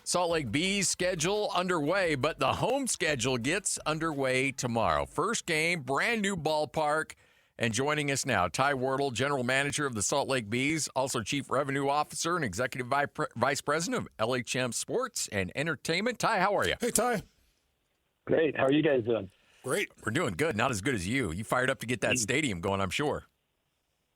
Salt Lake Bees schedule underway, but the home schedule gets underway tomorrow. First game, brand new ballpark. And joining us now, Ty Wardle, General Manager of the Salt Lake Bees, also Chief Revenue Officer and Executive Vice President of LHM Sports and Entertainment. Ty, how are you? Hey, Ty. Great. How are you guys doing? Great. We're doing good. Not as good as you. You fired up to get that stadium going, I'm sure.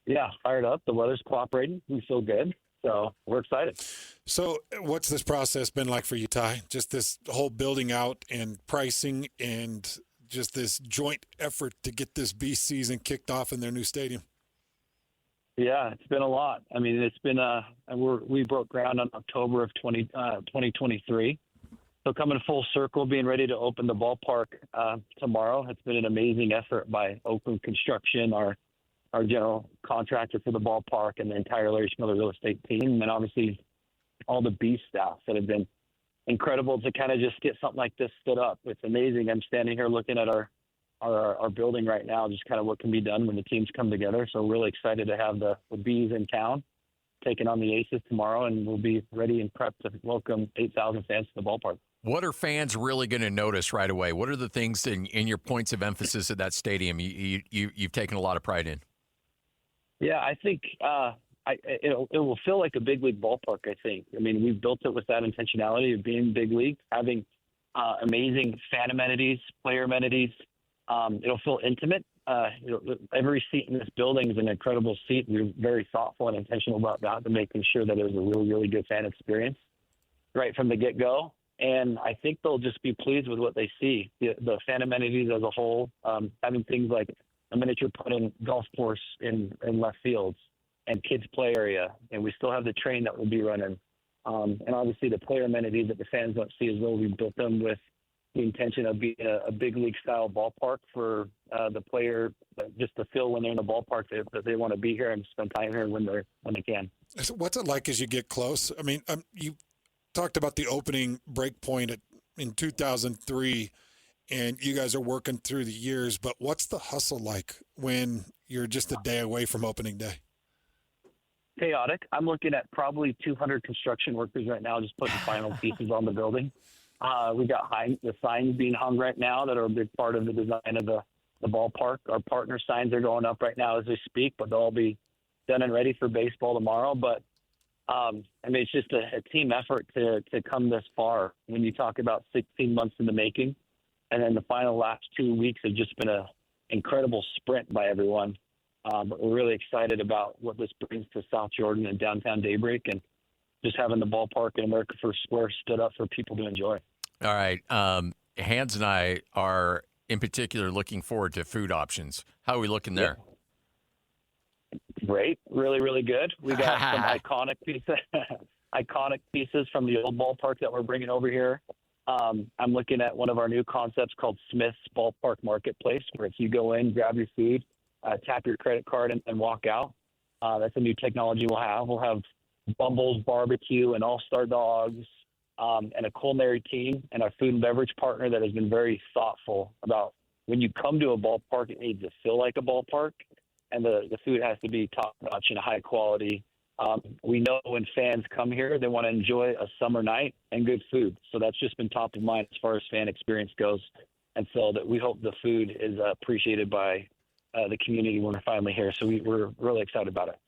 Yeah, fired up. The weather's cooperating. We feel good. So we're excited. So what's this process been like for you, Ty? Just this whole building out and pricing and just this joint effort to get this Beast season kicked off in their new stadium? Yeah, it's been a lot. I mean, it's been we broke ground on October of 2023. So coming full circle, being ready to open the ballpark tomorrow. It's been an amazing effort by Oakland Construction, our general contractor for the ballpark, and the entire Larry Schmiller real estate team, and obviously all the Beast staff that have been incredible to kind of just get something like this stood up. It's amazing. I'm standing here looking at our building right now, just kind of what can be done when the teams come together. So really excited to have the Bees in town taking on the Aces tomorrow, and we'll be ready and prepped to welcome 8,000 fans to the ballpark. What are fans really going to notice right away? What are the things in your points of emphasis at that stadium you've taken a lot of pride in? Yeah, I think it will feel like a big league ballpark, I think. I mean, we've built it with that intentionality of being big league, having amazing fan amenities, player amenities. It'll feel intimate. Every seat in this building is an incredible seat. We're very thoughtful and intentional about that, to making sure that it was a really, really good fan experience right from the get-go. And I think they'll just be pleased with what they see. The fan amenities as a whole, having things like a miniature putting golf course in left fields and kids play area. And we still have the train that will be running. And obviously the player amenities that the fans don't see as well. We built them with the intention of being a big league style ballpark for the player just to feel when they're in the ballpark that they want to be here and spend time here when they can. So what's it like as you get close? I mean, you talked about the opening break point in 2003, and you guys are working through the years, but what's the hustle like when you're just a day away from opening day? Chaotic. I'm looking at probably 200 construction workers right now just putting final pieces on the building. We got the signs being hung right now that are a big part of the design of the ballpark. Our partner signs are going up right now as we speak, but they'll all be done and ready for baseball tomorrow. But I mean, it's just a team effort to come this far. When you talk about 16 months in the making, and then the final last 2 weeks have just been an incredible sprint by everyone. But we're really excited about what this brings to South Jordan and downtown Daybreak, and just having the ballpark in America First Square stood up for people to enjoy. All right. Hans and I are, in particular, looking forward to food options. How are we looking there? Great. Really, really good. We got some iconic pieces from the old ballpark that we're bringing over here. I'm looking at one of our new concepts called Smith's Ballpark Marketplace, where if you go in, grab your food, tap your credit card, and walk out. That's a new technology we'll have. We'll have Bumble's Barbecue and All-Star Dogs, and a culinary team and our food and beverage partner that has been very thoughtful about when you come to a ballpark, it needs to feel like a ballpark, and the food has to be top-notch and high quality. We know when fans come here, they want to enjoy a summer night and good food. So that's just been top of mind as far as fan experience goes. And so that we hope the food is appreciated by the community when we're finally here. So we're really excited about it.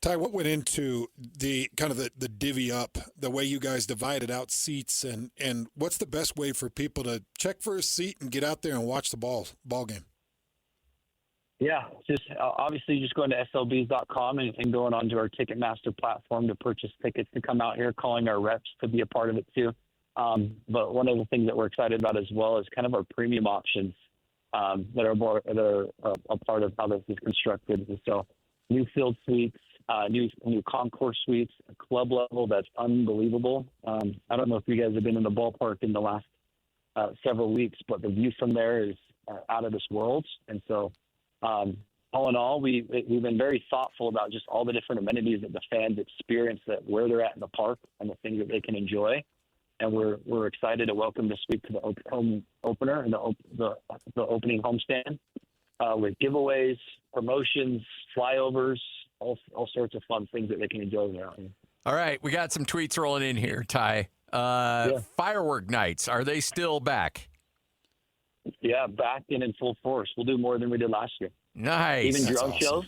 Ty, what went into the kind of the divvy up, the way you guys divided out seats, and what's the best way for people to check for a seat and get out there and watch the ball game? Yeah, just obviously just going to slbs.com and going onto our Ticketmaster platform to purchase tickets to come out here, calling our reps to be a part of it too. But one of the things that we're excited about as well is kind of our premium options that are a part of how this is constructed. And so new field suites, new concourse suites, a club level that's unbelievable. I don't know if you guys have been in the ballpark in the last several weeks, but the view from there is out of this world. And so all in all, we've been very thoughtful about just all the different amenities that the fans experience, that where they're at in the park and the things that they can enjoy. And we're excited to welcome this week to the home opener and the opening homestand with giveaways, promotions, flyovers, all sorts of fun things that they can enjoy there. All right, we got some tweets rolling in here, Ty. Firework nights, are they still back? Yeah, back in full force. We'll do more than we did last year. Nice. Even That's drone awesome. shows.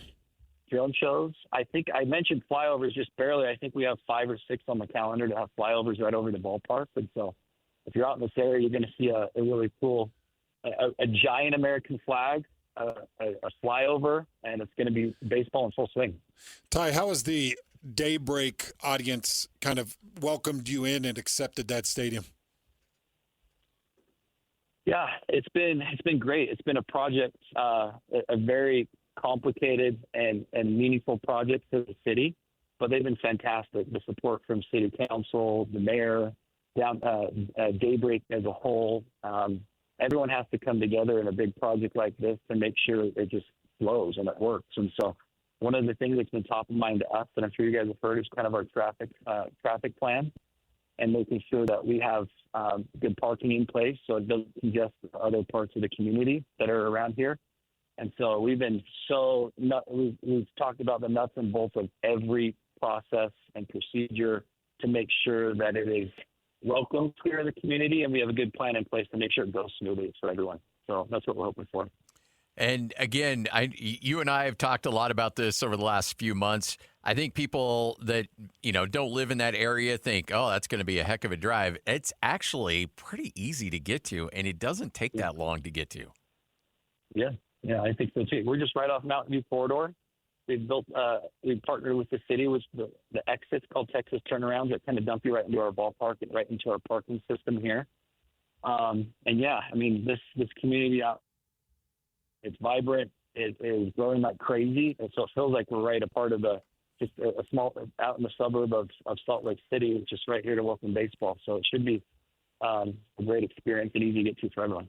Drone shows. I think I mentioned flyovers just barely. I think we have 5 or 6 on the calendar to have flyovers right over the ballpark. And so if you're out in this area, you're going to see a really cool, a giant American flag, a flyover, and it's going to be baseball in full swing. Ty, how has the Daybreak audience kind of welcomed you in and accepted that stadium? Yeah, it's been great. It's been a project, a very complicated and meaningful project for the city, but they've been fantastic. The support from city council, the mayor, Daybreak as a whole. Everyone has to come together in a big project like this to make sure it just flows and it works. And so one of the things that's been top of mind to us, and I'm sure you guys have heard, is kind of our traffic plan, and making sure that we have good parking in place so it doesn't congest other parts of the community that are around here. And so we've talked about the nuts and bolts of every process and procedure to make sure that it is welcome here in the community, and we have a good plan in place to make sure it goes smoothly for everyone. So that's what we're hoping for. And again, you and I have talked a lot about this over the last few months. I think people that, don't live in that area think, oh, that's going to be a heck of a drive. It's actually pretty easy to get to, and it doesn't take that long to get to. Yeah, I think so too. We're just right off Mountain View Corridor. We've partnered with the city with the exits called Texas Turnarounds that kind of dump you right into our ballpark and right into our parking system here. This community out, it's vibrant. It is growing like crazy. And so it feels like we're right a part of a small, out in the suburb of Salt Lake City, just right here to welcome baseball. So it should be a great experience and easy to get to for everyone.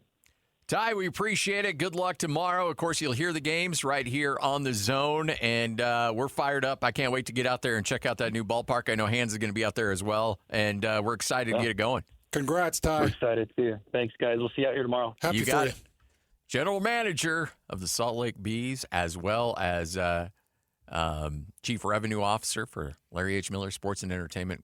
Ty, we appreciate it. Good luck tomorrow. Of course, you'll hear the games right here on the Zone, and we're fired up. I can't wait to get out there and check out that new ballpark. I know Hans is going to be out there as well, and we're excited to get it going. Congrats, Ty. We're excited too. Thanks, guys. We'll see you out here tomorrow. Happy You for got you. it. General Manager of the Salt Lake Bees, as well as Chief Revenue Officer for Larry H. Miller Sports and Entertainment